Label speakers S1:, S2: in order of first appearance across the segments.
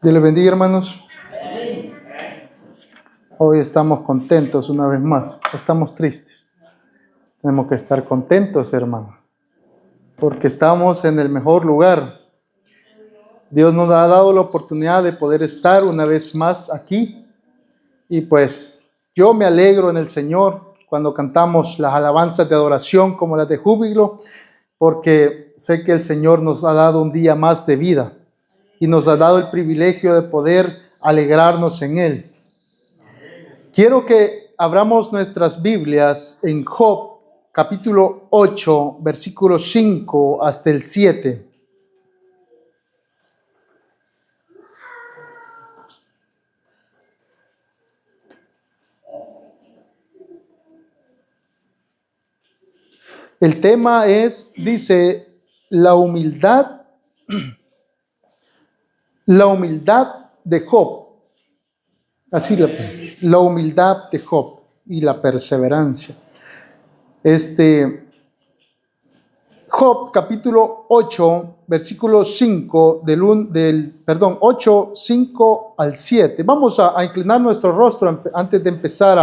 S1: Dios les bendiga, hermanos. Hoy estamos contentos una vez más. Estamos tristes. Tenemos que estar contentos, hermanos, porque estamos en el mejor lugar. Dios nos ha dado la oportunidad de poder estar una vez más aquí. Y pues yo me alegro en el Señor cuando cantamos las alabanzas de adoración como las de júbilo, porque sé que el Señor nos ha dado un día más de vida y nos ha dado el privilegio de poder alegrarnos en Él. Quiero que abramos nuestras Biblias en Job, capítulo 8, versículo 5 hasta el 7. El tema dice, la humildad de Job. Así la humildad de Job y la perseverancia. Job, capítulo 8, versículo 5, 8, 5 al 7. Vamos a inclinar nuestro rostro antes de empezar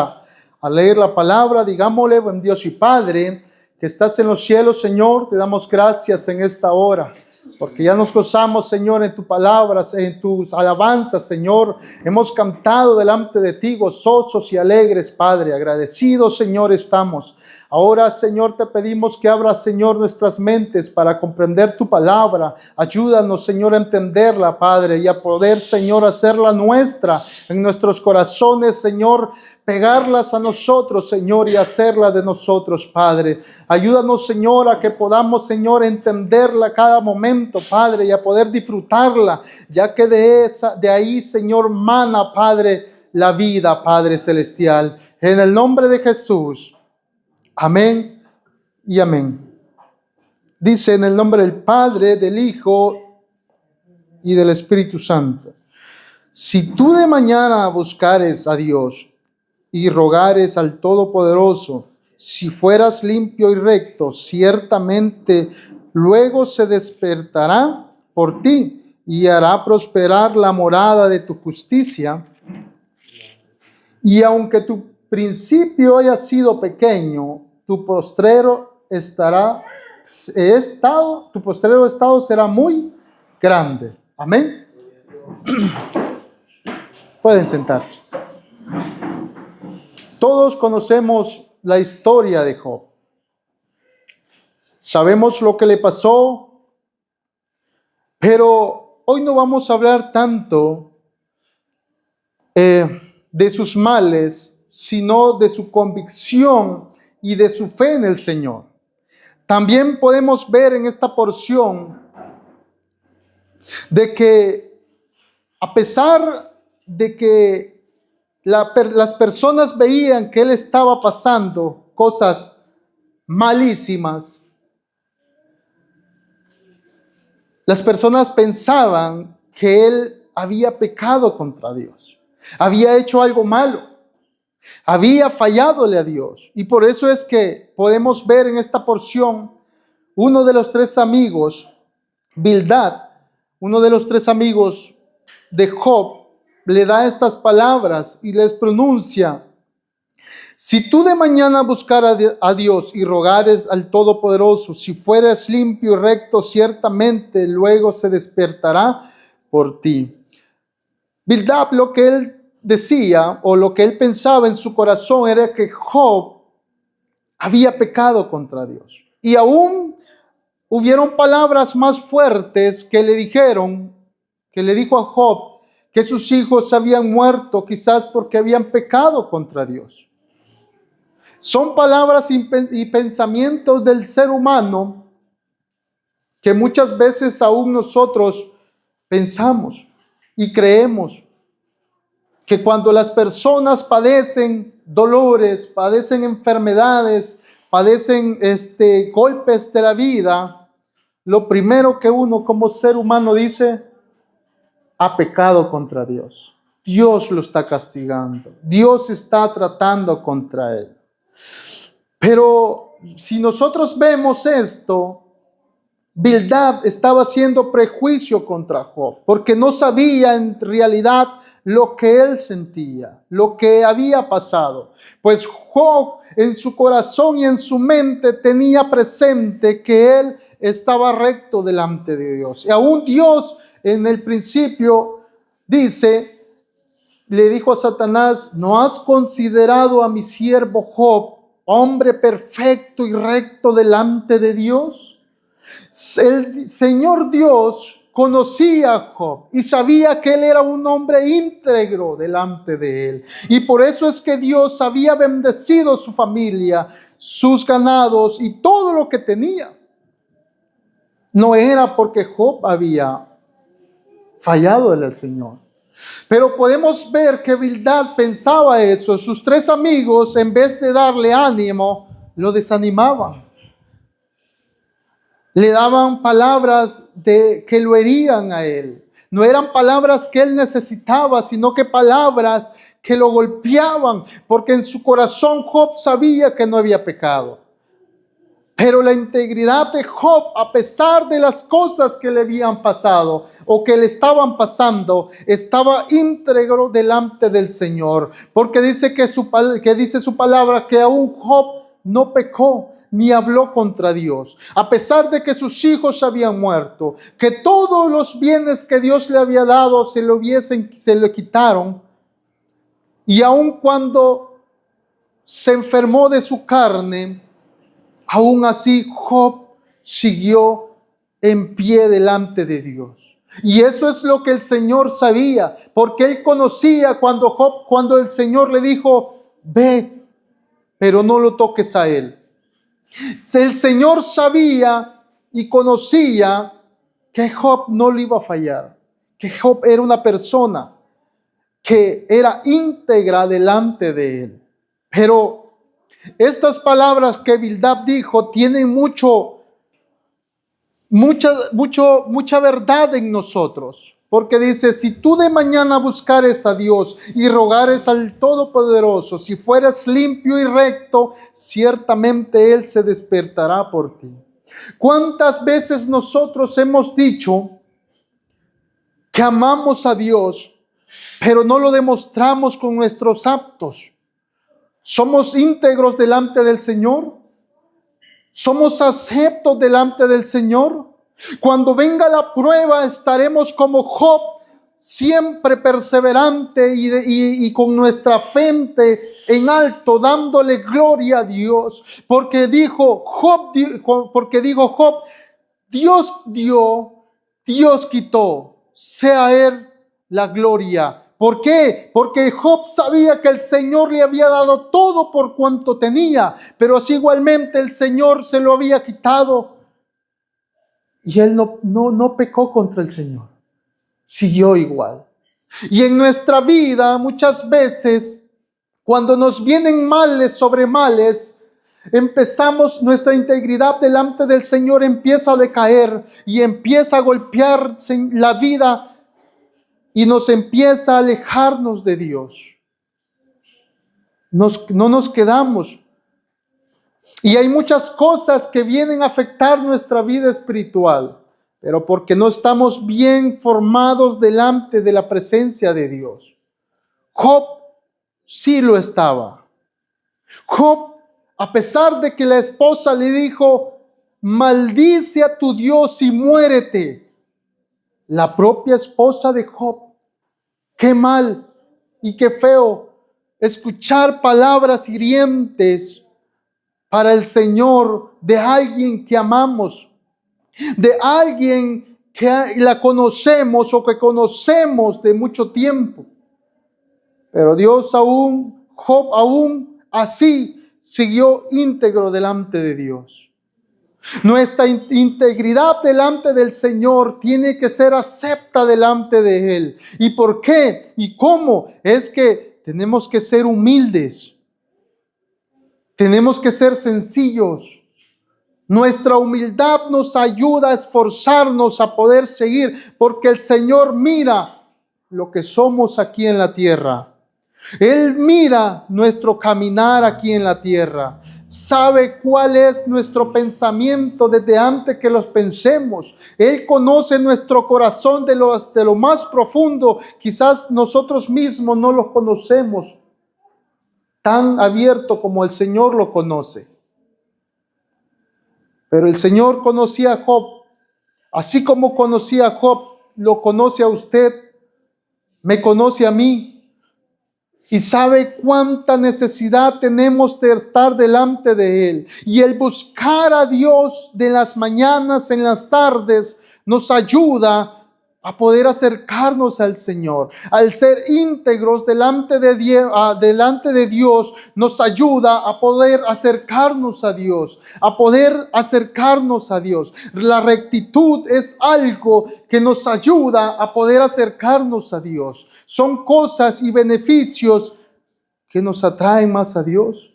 S1: a leer la palabra. Digámosle, buen Dios y Padre, que estás en los cielos, Señor, te damos gracias en esta hora, porque ya nos gozamos, Señor, en tus palabras, en tus alabanzas, Señor. Hemos cantado delante de ti, gozosos y alegres, Padre. Agradecidos, Señor, estamos. Ahora, Señor, te pedimos que abras, Señor, nuestras mentes para comprender tu palabra. Ayúdanos, Señor, a entenderla, Padre, y a poder, Señor, hacerla nuestra en nuestros corazones, Señor. Pegarlas a nosotros, Señor, y hacerla de nosotros, Padre. Ayúdanos, Señor, a que podamos, Señor, entenderla cada momento, Padre, y a poder disfrutarla, ya que de ahí, Señor, mana, Padre, la vida, Padre celestial. En el nombre de Jesús. Amén y amén. Dice en el nombre del Padre, del Hijo y del Espíritu Santo. Si tú de mañana buscares a Dios y rogares al Todopoderoso, si fueras limpio y recto, ciertamente luego se despertará por ti y hará prosperar la morada de tu justicia. Y aunque tu principio haya sido pequeño, tu postrero estado será muy grande. Amén. Pueden sentarse. Todos conocemos la historia de Job. Sabemos lo que le pasó, pero hoy no vamos a hablar tanto de sus males, sino de su convicción y de su fe en el Señor. También podemos ver en esta porción de que a pesar de que las personas veían que él estaba pasando cosas malísimas, las personas pensaban que él había pecado contra Dios, había hecho algo malo, había falladole a Dios. Y por eso es que podemos ver en esta porción uno de los tres amigos, Bildad, uno de los tres amigos de Job, le da estas palabras y les pronuncia: si tú de mañana buscaras a Dios y rogares al Todopoderoso, si fueras limpio y recto, ciertamente luego se despertará por ti. Bildad, lo que él decía o lo que él pensaba en su corazón era que Job había pecado contra Dios. Y aún hubieron palabras más fuertes que le dijo a Job que sus hijos habían muerto quizás porque habían pecado contra Dios. Son palabras y pensamientos del ser humano que muchas veces aún nosotros pensamos y creemos que cuando las personas padecen dolores, padecen enfermedades, padecen golpes de la vida, lo primero que uno como ser humano dice: ha pecado contra Dios. Dios lo está castigando. Dios está tratando contra él. Pero si nosotros vemos esto, Bildad estaba haciendo prejuicio contra Job, porque no sabía en realidad lo que él sentía, lo que había pasado. Pues Job en su corazón y en su mente tenía presente que él estaba recto delante de Dios. Y aún Dios en el principio dice, le dijo a Satanás: ¿no has considerado a mi siervo Job, hombre perfecto y recto delante de Dios? El Señor Dios conocía a Job y sabía que él era un hombre íntegro delante de él. Y por eso es que Dios había bendecido su familia, sus ganados y todo lo que tenía. No era porque Job había fallado en el Señor. Pero podemos ver que Bildad pensaba eso. Sus tres amigos, en vez de darle ánimo, lo desanimaban. Le daban palabras que lo herían a él. No eran palabras que él necesitaba, sino que palabras que lo golpeaban, porque en su corazón Job sabía que no había pecado. Pero la integridad de Job, a pesar de las cosas que le habían pasado o que le estaban pasando, estaba íntegro delante del Señor. Porque dice dice su palabra que aún Job no pecó ni habló contra Dios. A pesar de que sus hijos habían muerto, que todos los bienes que Dios le había dado se le quitaron. Y aun cuando se enfermó de su carne, aún así Job siguió en pie delante de Dios. Y eso es lo que el Señor sabía, porque él conocía cuando el Señor le dijo: ve, pero no lo toques a él. El Señor sabía y conocía que Job no le iba a fallar, que Job era una persona que era íntegra delante de él. Pero estas palabras que Bildad dijo tienen mucha verdad en nosotros. Porque dice: si tú de mañana buscares a Dios y rogares al Todopoderoso, si fueras limpio y recto, ciertamente Él se despertará por ti. ¿Cuántas veces nosotros hemos dicho que amamos a Dios, pero no lo demostramos con nuestros actos? ¿Somos íntegros delante del Señor? ¿Somos aceptos delante del Señor? Cuando venga la prueba, estaremos como Job, siempre perseverante y con nuestra frente en alto, dándole gloria a Dios. Porque dijo Job, Dios dio, Dios quitó, sea Él la gloria. ¿Por qué? Porque Job sabía que el Señor le había dado todo por cuanto tenía, pero así igualmente el Señor se lo había quitado. Y él no pecó contra el Señor, siguió igual. Y en nuestra vida muchas veces, cuando nos vienen males sobre males, nuestra integridad delante del Señor empieza a decaer y empieza a golpearse en la vida y nos empieza a alejarnos de Dios. No nos quedamos. Y hay muchas cosas que vienen a afectar nuestra vida espiritual, pero porque no estamos bien formados delante de la presencia de Dios. Job sí lo estaba. Job, a pesar de que la esposa le dijo: maldice a tu Dios y muérete. La propia esposa de Job, qué mal y qué feo escuchar palabras hirientes para el Señor de alguien que amamos, de alguien que la conocemos o que conocemos de mucho tiempo. Pero Job aún así siguió íntegro delante de Dios. Nuestra integridad delante del Señor tiene que ser acepta delante de Él. ¿Y por qué? ¿Y cómo? Es que tenemos que ser humildes. Tenemos que ser sencillos. Nuestra humildad nos ayuda a esforzarnos a poder seguir, porque el Señor mira lo que somos aquí en la tierra. Él mira nuestro caminar aquí en la tierra. sabe cuál es nuestro pensamiento desde antes que los pensemos. Él conoce nuestro corazón de lo más profundo. Quizás nosotros mismos no lo conocemos tan abierto como el Señor lo conoce. Pero el Señor conocía a Job. Así como conocía a Job, lo conoce a usted, me conoce a mí. Y sabe cuánta necesidad tenemos de estar delante de Él. Y el buscar a Dios de las mañanas en las tardes nos ayuda a poder acercarnos al Señor. Al ser íntegros delante de Dios, nos ayuda a poder acercarnos a Dios, La rectitud es algo que nos ayuda a poder acercarnos a Dios. Son cosas y beneficios que nos atraen más a Dios.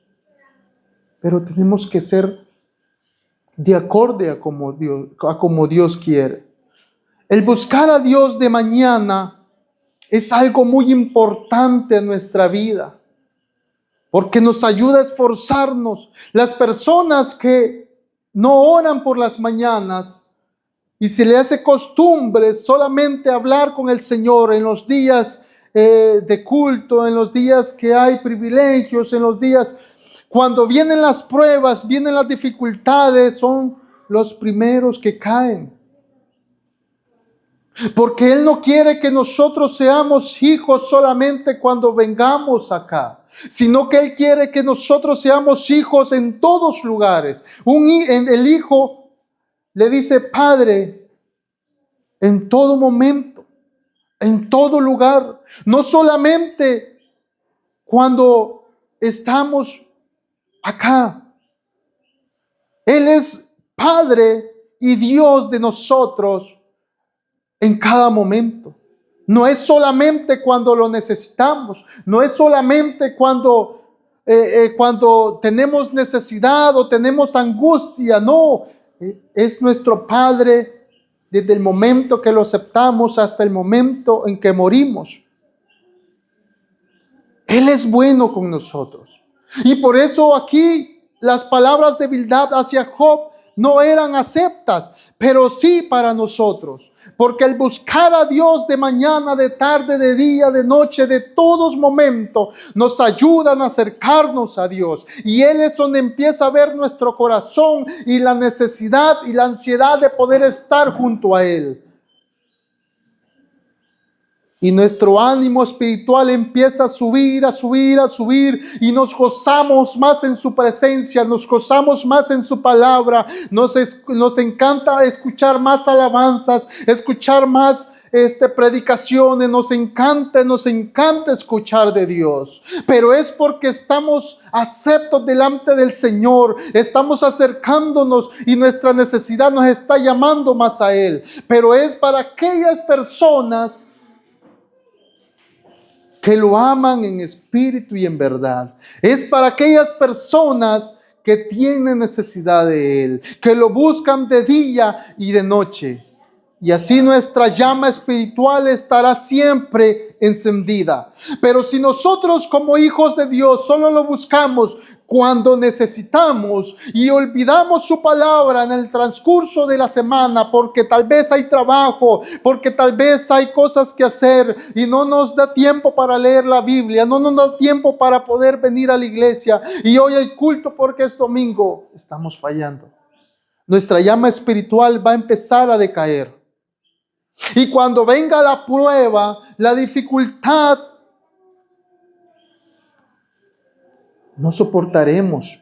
S1: Pero tenemos que ser de acorde a como Dios quiere. El buscar a Dios de mañana es algo muy importante en nuestra vida, porque nos ayuda a esforzarnos. Las personas que no oran por las mañanas y se le hace costumbre solamente hablar con el Señor en los días de culto, en los días que hay privilegios, en los días cuando vienen las pruebas, vienen las dificultades, son los primeros que caen. Porque Él no quiere que nosotros seamos hijos solamente cuando vengamos acá, sino que Él quiere que nosotros seamos hijos en todos lugares. El hijo le dice Padre en todo momento, en todo lugar, no solamente cuando estamos acá. Él es Padre y Dios de nosotros en cada momento. No es solamente cuando lo necesitamos, no es solamente cuando tenemos necesidad o tenemos angustia, no, es nuestro Padre desde el momento que lo aceptamos hasta el momento en que morimos. Él es bueno con nosotros. Y por eso aquí las palabras de Bildad hacia Job no eran aceptas, pero sí para nosotros. Porque el buscar a Dios de mañana, de tarde, de día, de noche, de todos momentos, nos ayudan a acercarnos a Dios. Y Él es donde empieza a ver nuestro corazón y la necesidad y la ansiedad de poder estar junto a Él. Y nuestro ánimo espiritual empieza a subir, y nos gozamos más en su presencia, nos gozamos más en su palabra, nos encanta escuchar más alabanzas, escuchar más predicaciones, nos encanta escuchar de Dios, pero es porque estamos aceptos delante del Señor, estamos acercándonos y nuestra necesidad nos está llamando más a Él, pero es para aquellas personas que lo aman en espíritu y en verdad. Es para aquellas personas que tienen necesidad de Él, que lo buscan de día y de noche. Y así nuestra llama espiritual estará siempre encendida. Pero si nosotros como hijos de Dios solo lo buscamos cuando necesitamos y olvidamos su palabra en el transcurso de la semana porque tal vez hay trabajo, porque tal vez hay cosas que hacer y no nos da tiempo para leer la Biblia, no nos da tiempo para poder venir a la iglesia y hoy hay culto porque es domingo, estamos fallando. Nuestra llama espiritual va a empezar a decaer. Y cuando venga la prueba, la dificultad, no soportaremos.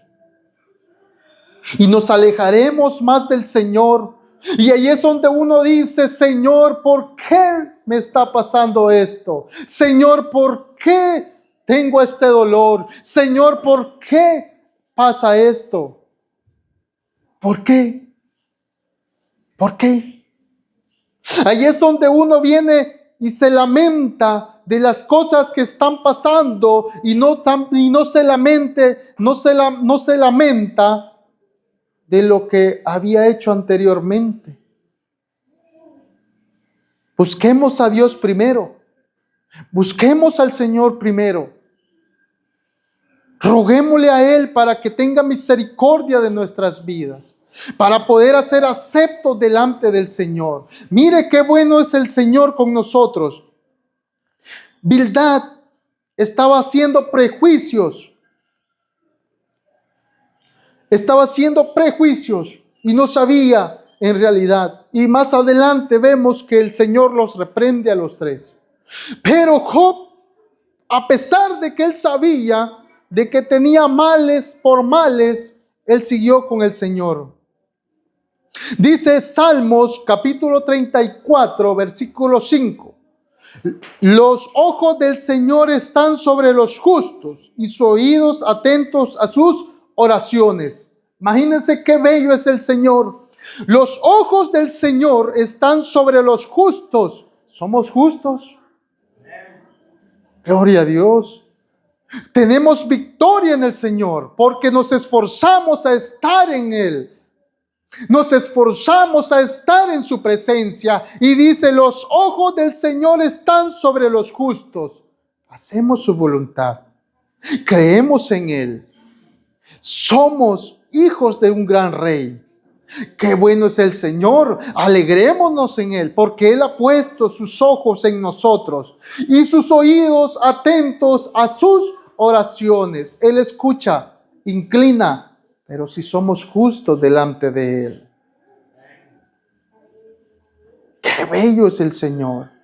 S1: Y nos alejaremos más del Señor. Y ahí es donde uno dice, Señor, ¿por qué me está pasando esto? Señor, ¿por qué tengo este dolor? Señor, ¿por qué pasa esto? ¿Por qué? ¿Por qué? Ahí es donde uno viene y se lamenta de las cosas que están pasando y no se lamenta de lo que había hecho anteriormente. Busquemos a Dios primero. Busquemos al Señor primero. Roguémosle a Él para que tenga misericordia de nuestras vidas, para poder hacer aceptos delante del Señor. Mire qué bueno es el Señor con nosotros. Bildad estaba haciendo prejuicios. Estaba haciendo prejuicios y no sabía en realidad. Y más adelante vemos que el Señor los reprende a los tres. Pero Job, a pesar de que él sabía de que tenía males por males, él siguió con el Señor. Dice Salmos capítulo 34, versículo 5. Los ojos del Señor están sobre los justos y sus oídos atentos a sus oraciones. Imagínense qué bello es el Señor. Los ojos del Señor están sobre los justos. ¿Somos justos? Gloria a Dios. Tenemos victoria en el Señor porque nos esforzamos a estar en Él. Nos esforzamos a estar en su presencia. Y dice, los ojos del Señor están sobre los justos. Hacemos su voluntad. Creemos en Él. Somos hijos de un gran rey. Qué bueno es el Señor. Alegrémonos en Él, porque Él ha puesto sus ojos en nosotros y sus oídos atentos a sus oraciones. Él escucha, inclina, pero si somos justos delante de Él. Qué bello es el Señor.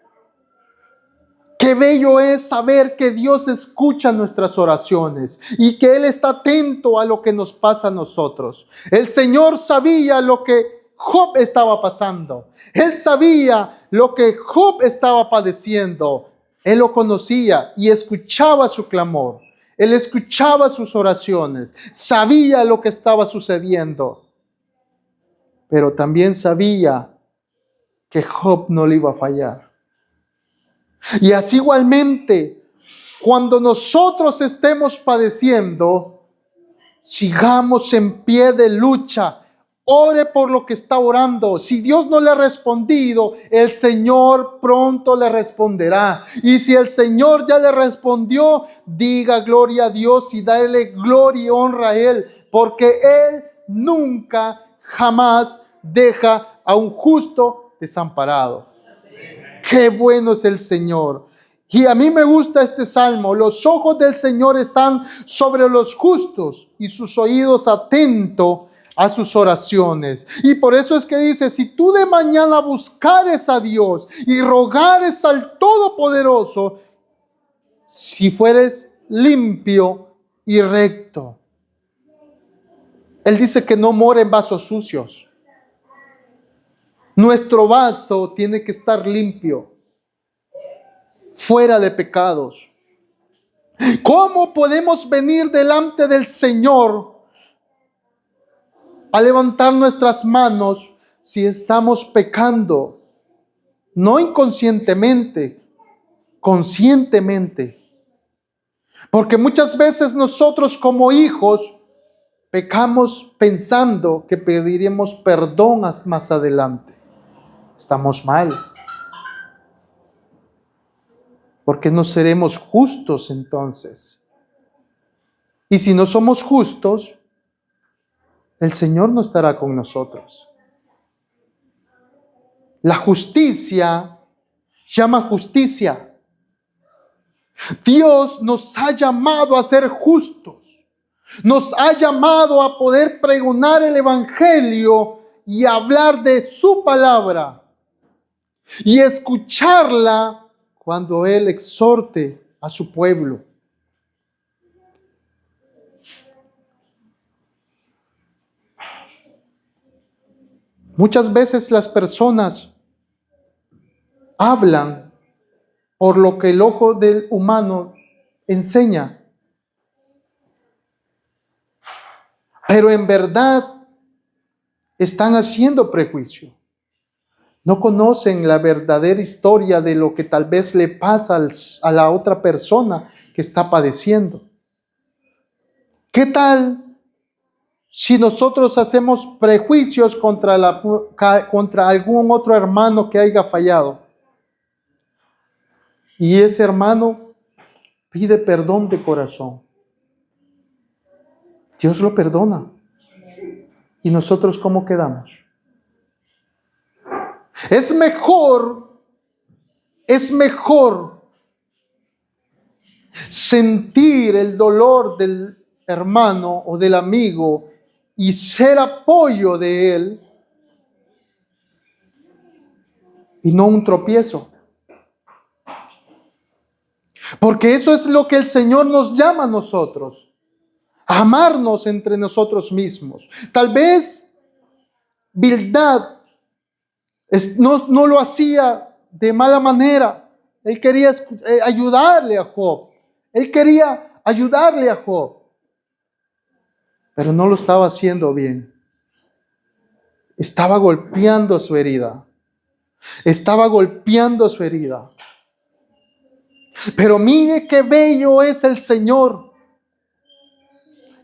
S1: Qué bello es saber que Dios escucha nuestras oraciones y que Él está atento a lo que nos pasa a nosotros. El Señor sabía lo que Job estaba pasando. Él sabía lo que Job estaba padeciendo. Él lo conocía y escuchaba su clamor. Él escuchaba sus oraciones. Sabía lo que estaba sucediendo. Pero también sabía que Job no le iba a fallar. Y así igualmente, cuando nosotros estemos padeciendo, sigamos en pie de lucha. Ore por lo que está orando. Si Dios no le ha respondido, el Señor pronto le responderá. Y si el Señor ya le respondió, diga gloria a Dios y dale gloria y honra a Él, porque Él nunca, jamás deja a un justo desamparado. Qué bueno es el Señor. Y a mí me gusta este salmo. Los ojos del Señor están sobre los justos y sus oídos atentos a sus oraciones. Y por eso es que dice, si tú de mañana buscares a Dios y rogares al Todopoderoso, si fueres limpio y recto. Él dice que no mora en vasos sucios. Nuestro vaso tiene que estar limpio, fuera de pecados. ¿Cómo podemos venir delante del Señor a levantar nuestras manos si estamos pecando? No inconscientemente, conscientemente. Porque muchas veces nosotros como hijos pecamos pensando que pediremos perdón más adelante. Estamos mal. Porque no seremos justos entonces. Y si no somos justos, el Señor no estará con nosotros. La justicia llama justicia. Dios nos ha llamado a ser justos. Nos ha llamado a poder pregonar el Evangelio y hablar de su palabra. Y escucharla cuando Él exhorte a su pueblo. Muchas veces las personas hablan por lo que el ojo del humano enseña. Pero en verdad están haciendo prejuicio. No conocen la verdadera historia de lo que tal vez le pasa a la otra persona que está padeciendo. ¿Qué tal si nosotros hacemos prejuicios contra algún otro hermano que haya fallado? Y ese hermano pide perdón de corazón. Dios lo perdona. ¿Y nosotros cómo quedamos? Es mejor sentir el dolor del hermano o del amigo y ser apoyo de él y no un tropiezo. Porque eso es lo que el Señor nos llama a nosotros. A amarnos entre nosotros mismos. Tal vez Bildad no lo hacía de mala manera. Él quería ayudarle a Job. Pero no lo estaba haciendo bien. Estaba golpeando su herida. Pero mire qué bello es el Señor.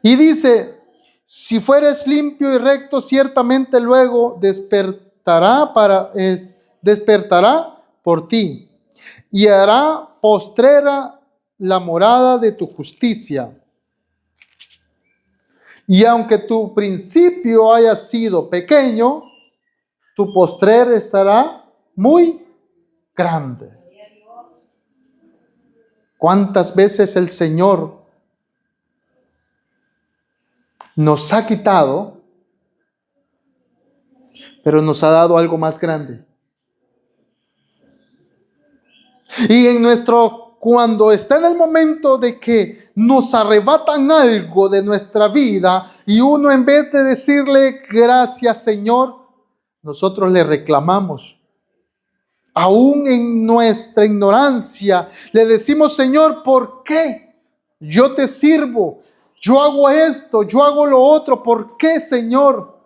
S1: Y dice, si fueres limpio y recto, ciertamente luego despertará por ti y hará postrera la morada de tu justicia. Y aunque tu principio haya sido pequeño, tu postrer estará muy grande. ¿Cuántas veces el Señor nos ha quitado, pero nos ha dado algo más grande? Y cuando está en el momento de que nos arrebatan algo de nuestra vida y uno, en vez de decirle gracias Señor, nosotros le reclamamos. Aún en nuestra ignorancia le decimos, Señor, ¿por qué? Yo te sirvo, yo hago esto, yo hago lo otro, ¿por qué, Señor?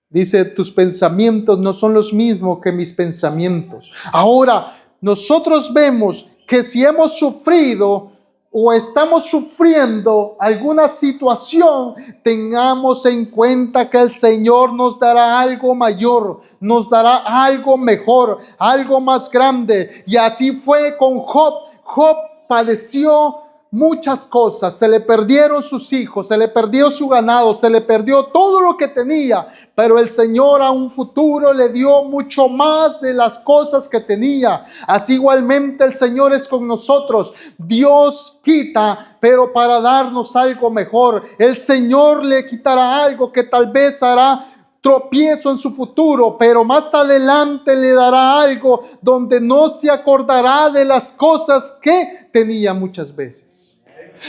S1: Dice, tus pensamientos no son los mismos que mis pensamientos. Ahora, nosotros vemos que si hemos sufrido o estamos sufriendo alguna situación, tengamos en cuenta que el Señor nos dará algo mayor, nos dará algo mejor, algo más grande. Y así fue con Job. Job padeció muchas cosas, se le perdieron sus hijos, se le perdió su ganado, se le perdió todo lo que tenía, pero el Señor a un futuro le dio mucho más de las cosas que tenía. Así igualmente el Señor es con nosotros. Dios quita, pero para darnos algo mejor. El Señor le quitará algo que tal vez hará tropiezo en su futuro, pero más adelante le dará algo donde no se acordará de las cosas que tenía muchas veces.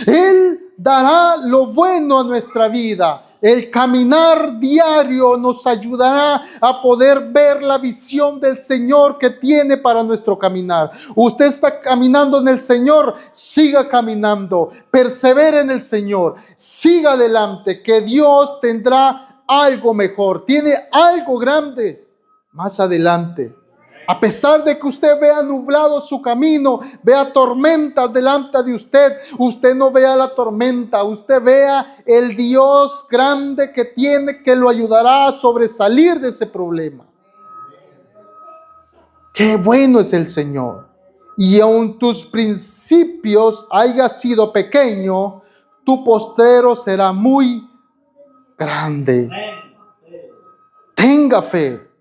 S1: Él dará lo bueno a nuestra vida. El caminar diario nos ayudará a poder ver la visión del Señor que tiene para nuestro caminar. Usted está caminando en el Señor, siga caminando, persevere en el Señor, siga adelante, que Dios tendrá algo mejor, tiene algo grande más adelante. A pesar de que usted vea nublado su camino, vea tormentas delante de usted, usted no vea la tormenta, usted vea el Dios grande que tiene, que lo ayudará a sobresalir de ese problema. Qué bueno es el Señor. Y aun tus principios haya sido pequeño, tu postrero será muy grande. Tenga fe.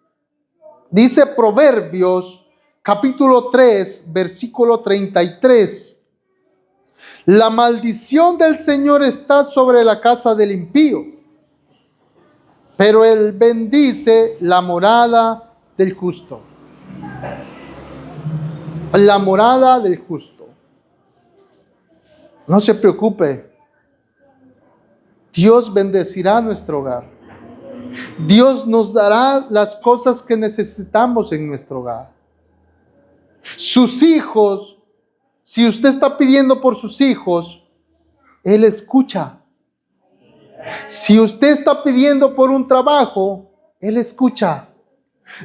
S1: Dice Proverbios capítulo 3, versículo 33. La maldición del Señor está sobre la casa del impío, pero Él bendice la morada del justo. La morada del justo. No se preocupe. Dios bendecirá nuestro hogar. Dios nos dará las cosas que necesitamos en nuestro hogar. Sus hijos, si usted está pidiendo por sus hijos, Él escucha. Si usted está pidiendo por un trabajo, Él escucha.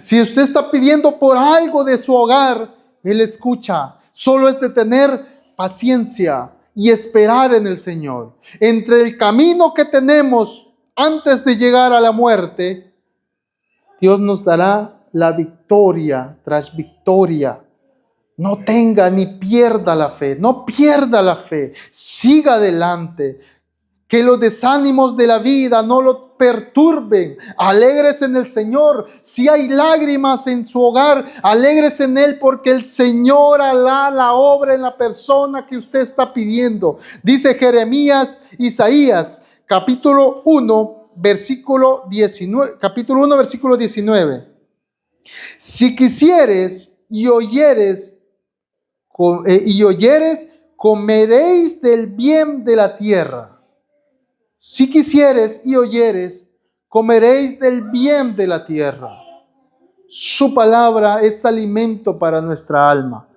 S1: Si usted está pidiendo por algo de su hogar, Él escucha. Solo es de tener paciencia y esperar en el Señor. Entre el camino que tenemos antes de llegar a la muerte, Dios nos dará la victoria tras victoria. No tenga ni pierda la fe, no pierda la fe, siga adelante. Que los desánimos de la vida no lo perturben. Alégrese en el Señor. Si hay lágrimas en su hogar, alégrese en Él, porque el Señor hará la obra en la persona que usted está pidiendo. Dice Isaías, capítulo 1, versículo 19. Capítulo 1, versículo 19. Si quisieres y oyeres, comeréis del bien de la tierra. Si quisieres y oyeres, comeréis del bien de la tierra. Su palabra es alimento para nuestra alma,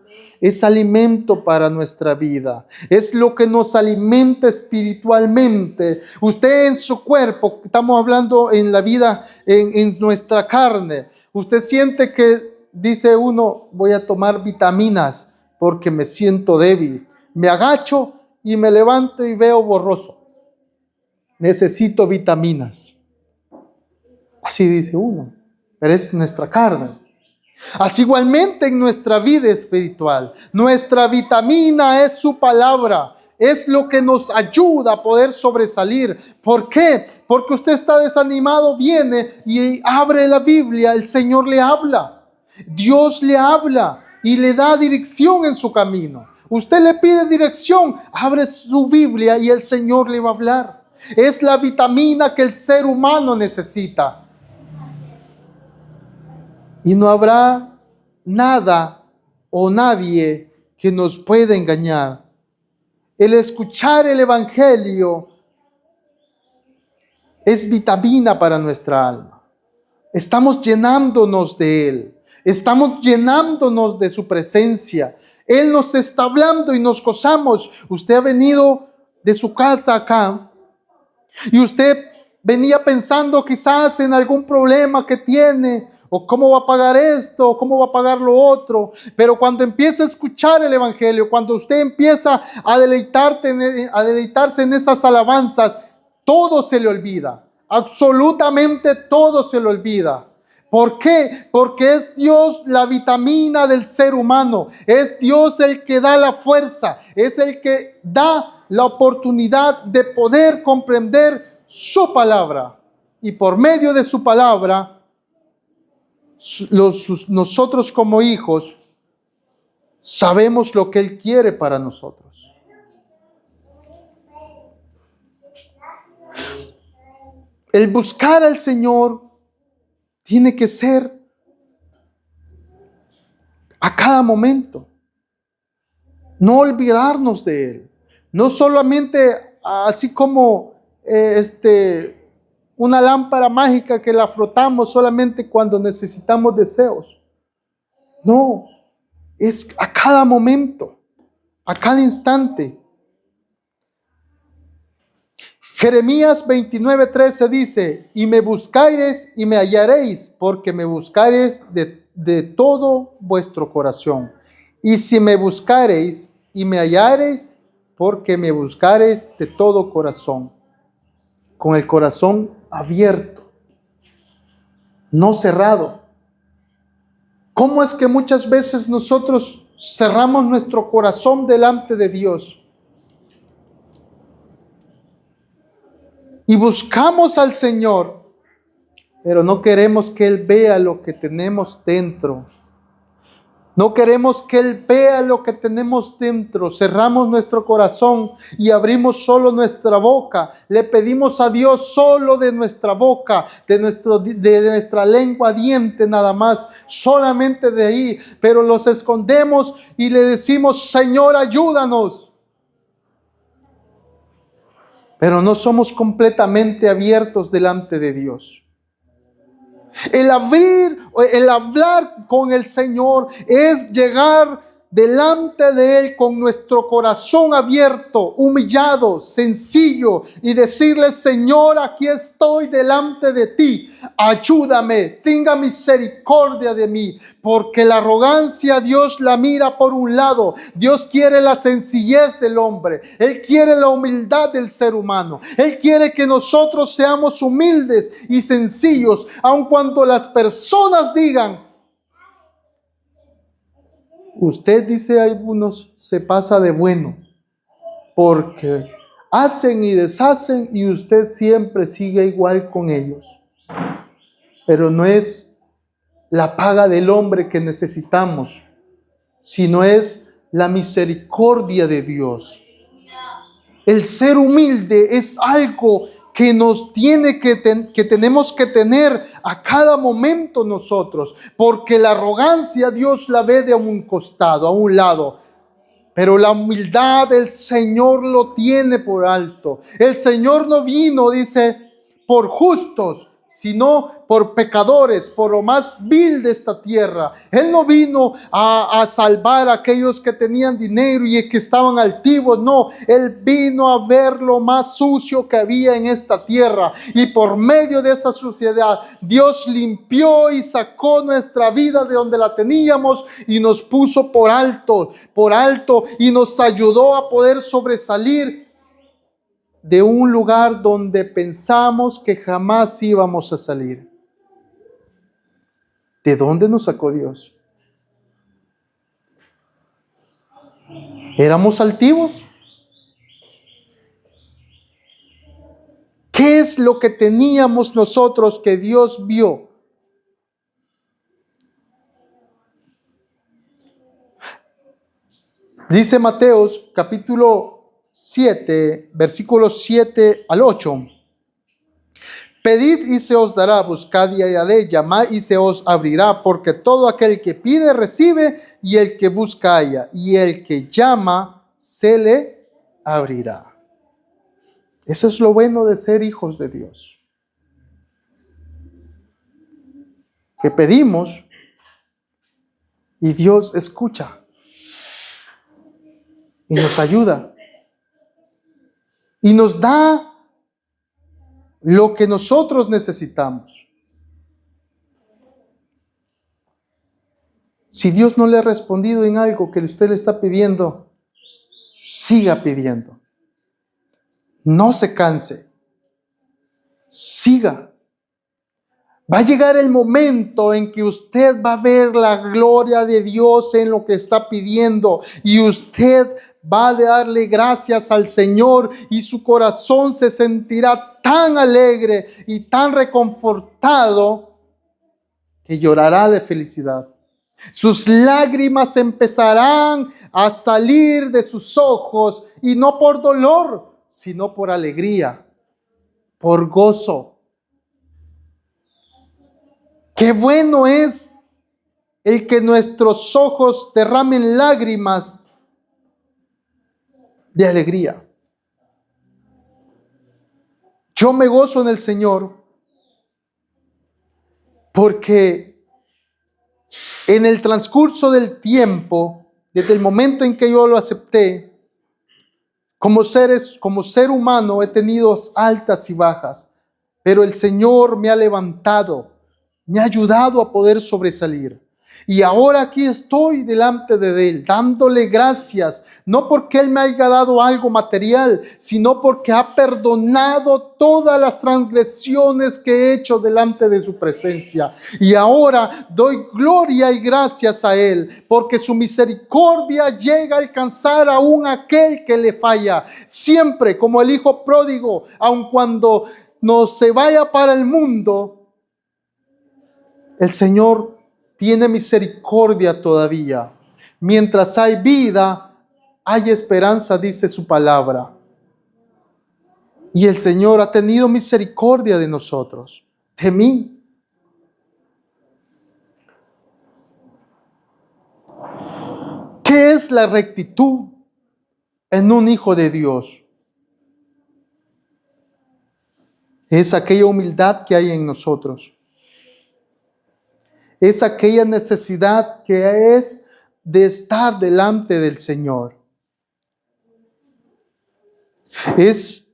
S1: es alimento para nuestra vida, es lo que nos alimenta espiritualmente. Usted en su cuerpo, estamos hablando en la vida, en nuestra carne, usted siente que dice uno, voy a tomar vitaminas porque me siento débil. Me agacho y me levanto y veo borroso. Necesito vitaminas. Así dice uno, pero es nuestra carne. Así igualmente en nuestra vida espiritual, nuestra vitamina es su palabra, es lo que nos ayuda a poder sobresalir. ¿Por qué? Porque usted está desanimado, viene y abre la Biblia, el Señor le habla, Dios le habla y le da dirección en su camino. Usted le pide dirección, abre su Biblia y el Señor le va a hablar. Es la vitamina que el ser humano necesita. Y no habrá nada o nadie que nos pueda engañar. El escuchar el Evangelio es vitamina para nuestra alma. Estamos llenándonos de Él. Estamos llenándonos de su presencia. Él nos está hablando y nos gozamos. Usted ha venido de su casa acá y usted venía pensando quizás en algún problema que tiene, o cómo va a pagar esto, o cómo va a pagar lo otro. Pero cuando empieza a escuchar el Evangelio, cuando usted empieza a deleitarse en esas alabanzas, todo se le olvida. Absolutamente todo se le olvida. ¿Por qué? Porque es Dios la vitamina del ser humano. Es Dios el que da la fuerza. Es el que da la oportunidad de poder comprender su palabra. Y por medio de su palabra, nosotros como hijos sabemos lo que Él quiere para nosotros. El buscar al Señor tiene que ser a cada momento. No olvidarnos de Él. No solamente así como una lámpara mágica que la frotamos solamente cuando necesitamos deseos. No, es a cada momento, a cada instante. Jeremías 29:13 dice, y me buscaréis y me hallaréis, porque me buscaréis de todo vuestro corazón. Y si me buscaréis y me hallaréis, porque me buscaréis de todo corazón. Con el corazón abierto, no cerrado. ¿Cómo es que muchas veces nosotros cerramos nuestro corazón delante de Dios? Y buscamos al Señor, pero no queremos que Él vea lo que tenemos dentro. No queremos que Él vea lo que tenemos dentro. Cerramos nuestro corazón y abrimos solo nuestra boca. Le pedimos a Dios solo de nuestra boca, de nuestra lengua diente nada más, solamente de ahí. Pero los escondemos y le decimos, Señor, ayúdanos. Pero no somos completamente abiertos delante de Dios. El hablar con el Señor es llegar delante de Él con nuestro corazón abierto, humillado, sencillo, y decirle, Señor, aquí estoy delante de ti, ayúdame, tenga misericordia de mí, porque la arrogancia Dios la mira por un lado. Dios quiere la sencillez del hombre, Él quiere la humildad del ser humano, Él quiere que nosotros seamos humildes y sencillos, aun cuando las personas digan, usted, dice algunos, se pasa de bueno, porque hacen y deshacen y usted siempre sigue igual con ellos. Pero no es la paga del hombre que necesitamos, sino es la misericordia de Dios. El ser humilde es algo que nos tiene que tenemos que tener a cada momento nosotros, porque la arrogancia Dios la ve de un costado, a un lado, pero la humildad el Señor lo tiene por alto. El Señor no vino, dice, por justos, sino por pecadores, por lo más vil de esta tierra. Él no vino a salvar a aquellos que tenían dinero y que estaban altivos, no. Él vino a ver lo más sucio que había en esta tierra. Y por medio de esa suciedad, Dios limpió y sacó nuestra vida de donde la teníamos y nos puso por alto, y nos ayudó a poder sobresalir de un lugar donde pensamos que jamás íbamos a salir. ¿De dónde nos sacó Dios? ¿Éramos altivos? ¿Qué es lo que teníamos nosotros que Dios vio? Dice Mateos capítulo 7, versículos 7 al 8. Pedid y se os dará, buscad y hallaréis, llamad y se os abrirá, porque todo aquel que pide recibe, y el que busca halla, y el que llama se le abrirá. Eso es lo bueno de ser hijos de Dios. Que pedimos y Dios escucha y nos ayuda y nos da lo que nosotros necesitamos. Si Dios no le ha respondido en algo que usted le está pidiendo, siga pidiendo. No se canse. Siga. Va a llegar el momento en que usted va a ver la gloria de Dios en lo que está pidiendo y usted va a darle gracias al Señor y su corazón se sentirá tan alegre y tan reconfortado que llorará de felicidad. Sus lágrimas empezarán a salir de sus ojos y no por dolor, sino por alegría, por gozo. Qué bueno es el que nuestros ojos derramen lágrimas de alegría. Yo me gozo en el Señor porque en el transcurso del tiempo, desde el momento en que yo lo acepté, como ser humano he tenido altas y bajas, pero el Señor me ha levantado, me ha ayudado a poder sobresalir. Y ahora aquí estoy delante de Él, dándole gracias, no porque Él me haya dado algo material, sino porque ha perdonado todas las transgresiones que he hecho delante de su presencia. Y ahora doy gloria y gracias a Él, porque su misericordia llega a alcanzar aún aquel que le falla. Siempre, como el hijo pródigo, aun cuando no se vaya para el mundo, el Señor tiene misericordia todavía. Mientras hay vida, hay esperanza, dice su palabra. Y el Señor ha tenido misericordia de nosotros, de mí. ¿Qué es la rectitud en un hijo de Dios? Es aquella humildad que hay en nosotros. Es aquella necesidad que es de estar delante del Señor. Es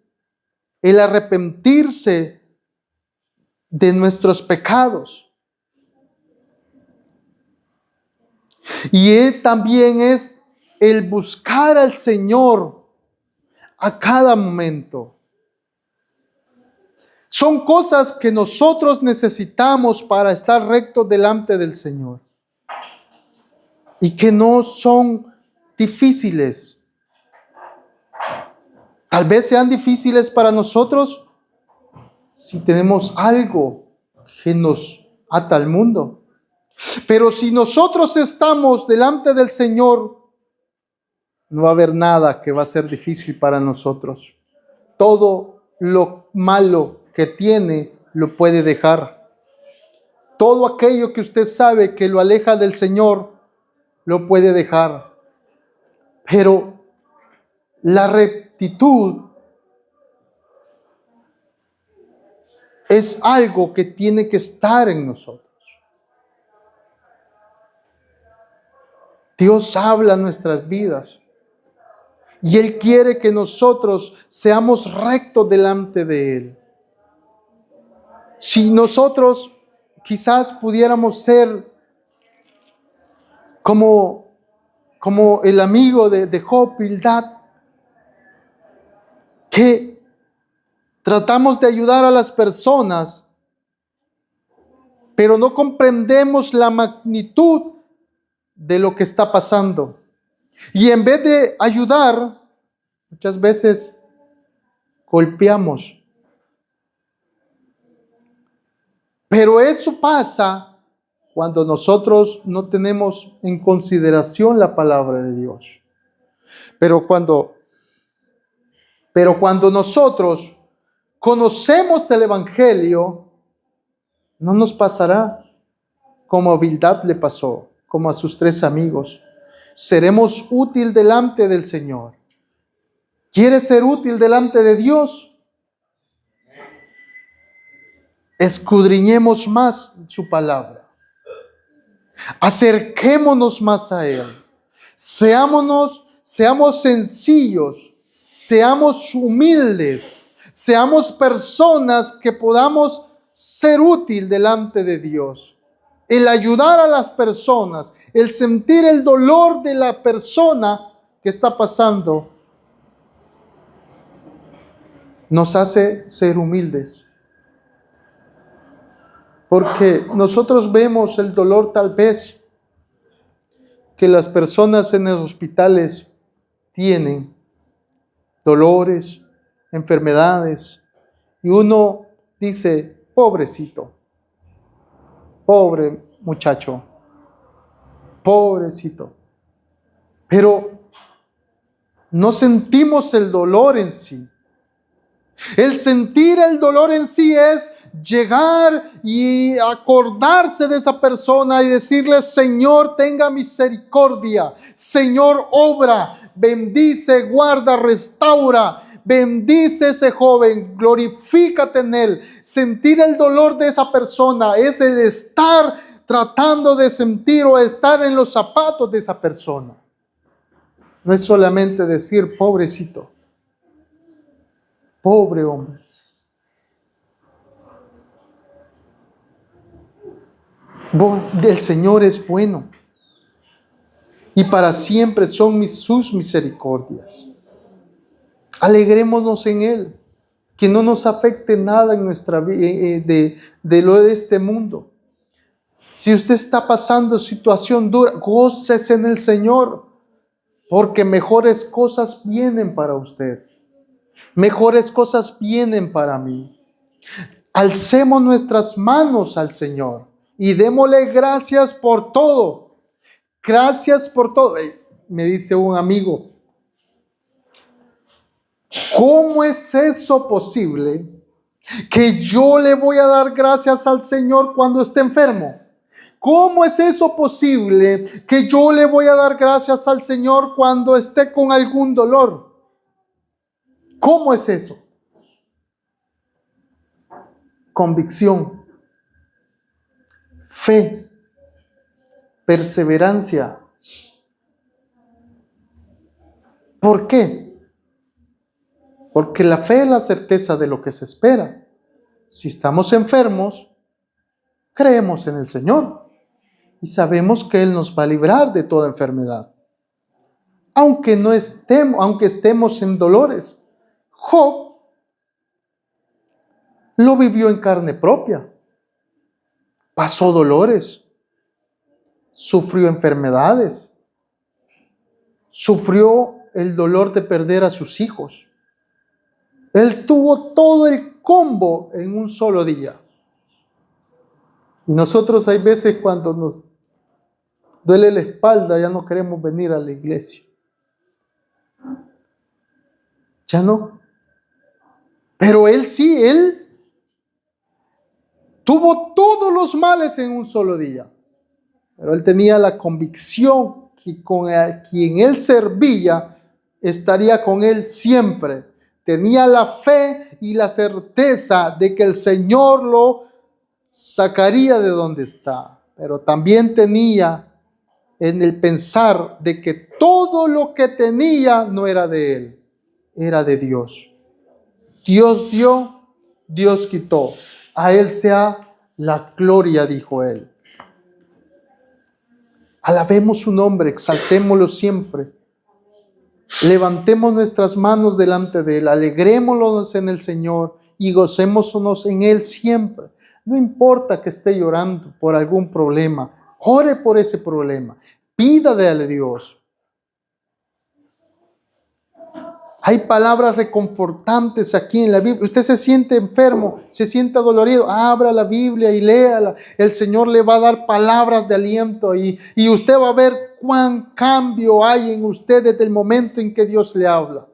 S1: el arrepentirse de nuestros pecados. Y Él también es el buscar al Señor a cada momento. Son cosas que nosotros necesitamos para estar rectos delante del Señor. Y que no son difíciles. Tal vez sean difíciles para nosotros si tenemos algo que nos ata al mundo. Pero si nosotros estamos delante del Señor, no va a haber nada que va a ser difícil para nosotros. Todo lo malo que tiene lo puede dejar. Todo aquello que usted sabe que lo aleja del Señor, lo puede dejar. Pero la rectitud es algo que tiene que estar en nosotros. Dios habla en nuestras vidas y Él quiere que nosotros seamos rectos delante de Él. Si nosotros quizás pudiéramos ser como el amigo de Job, Bildad, que tratamos de ayudar a las personas, pero no comprendemos la magnitud de lo que está pasando. Y en vez de ayudar, muchas veces golpeamos. Pero eso pasa cuando nosotros no tenemos en consideración la palabra de Dios. Pero cuando nosotros conocemos el Evangelio, no nos pasará como a Bildad le pasó, como a sus 3 amigos. Seremos útil delante del Señor. ¿Quieres ser útil delante de Dios? Escudriñemos más su palabra. Acerquémonos más a Él. Seamos sencillos, seamos humildes, seamos personas que podamos ser útil delante de Dios. El ayudar a las personas, el sentir el dolor de la persona que está pasando, nos hace ser humildes. Porque nosotros vemos el dolor tal vez que las personas en los hospitales tienen, dolores, enfermedades, y uno dice, pobrecito, pobre muchacho, pobrecito. Pero no sentimos el dolor en sí. El sentir el dolor en sí es llegar y acordarse de esa persona y decirle, Señor, tenga misericordia, Señor, obra, bendice, guarda, restaura, bendice ese joven, glorifícate en él. Sentir el dolor de esa persona es el estar tratando de sentir o estar en los zapatos de esa persona. No es solamente decir, pobrecito, pobre hombre. El Señor es bueno y para siempre son sus misericordias. Alegrémonos en Él, que no nos afecte nada en nuestra vida de lo de este mundo. Si usted está pasando situación dura, gócese en el Señor, porque mejores cosas vienen para usted. Mejores cosas vienen para mí. Alcemos nuestras manos al Señor y démosle gracias por todo. Gracias por todo. Me dice un amigo, ¿cómo es eso posible que yo le voy a dar gracias al Señor cuando esté enfermo? ¿Cómo es eso posible que yo le voy a dar gracias al Señor cuando esté con algún dolor? ¿Cómo es eso? Convicción, fe, perseverancia. ¿Por qué? Porque la fe es la certeza de lo que se espera. Si estamos enfermos, creemos en el Señor y sabemos que Él nos va a librar de toda enfermedad. Aunque estemos en dolores. Job lo vivió en carne propia. Pasó dolores. Sufrió enfermedades. Sufrió el dolor de perder a sus hijos. Él tuvo todo el combo en un solo día. Y nosotros hay veces cuando nos duele la espalda, ya no queremos venir a la iglesia. Ya no. Pero él sí, él tuvo todos los males en un solo día. Pero él tenía la convicción que con quien él servía estaría con él siempre. Tenía la fe y la certeza de que el Señor lo sacaría de donde está. Pero también tenía en el pensar de que todo lo que tenía no era de él, era de Dios. Dios dio, Dios quitó. A Él sea la gloria, dijo Él. Alabemos su nombre, exaltémoslo siempre. Levantemos nuestras manos delante de Él, alegrémonos en el Señor y gocémonos en Él siempre. No importa que esté llorando por algún problema, ore por ese problema, pídale a Dios. Hay palabras reconfortantes aquí en la Biblia. Usted se siente enfermo, se siente dolorido, abra la Biblia y léala. El Señor le va a dar palabras de aliento y usted va a ver cuán cambio hay en usted desde el momento en que Dios le habla.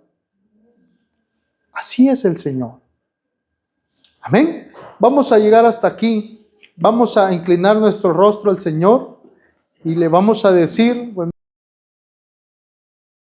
S1: Así es el Señor. Amén. Vamos a llegar hasta aquí. Vamos a inclinar nuestro rostro al Señor y le vamos a decir...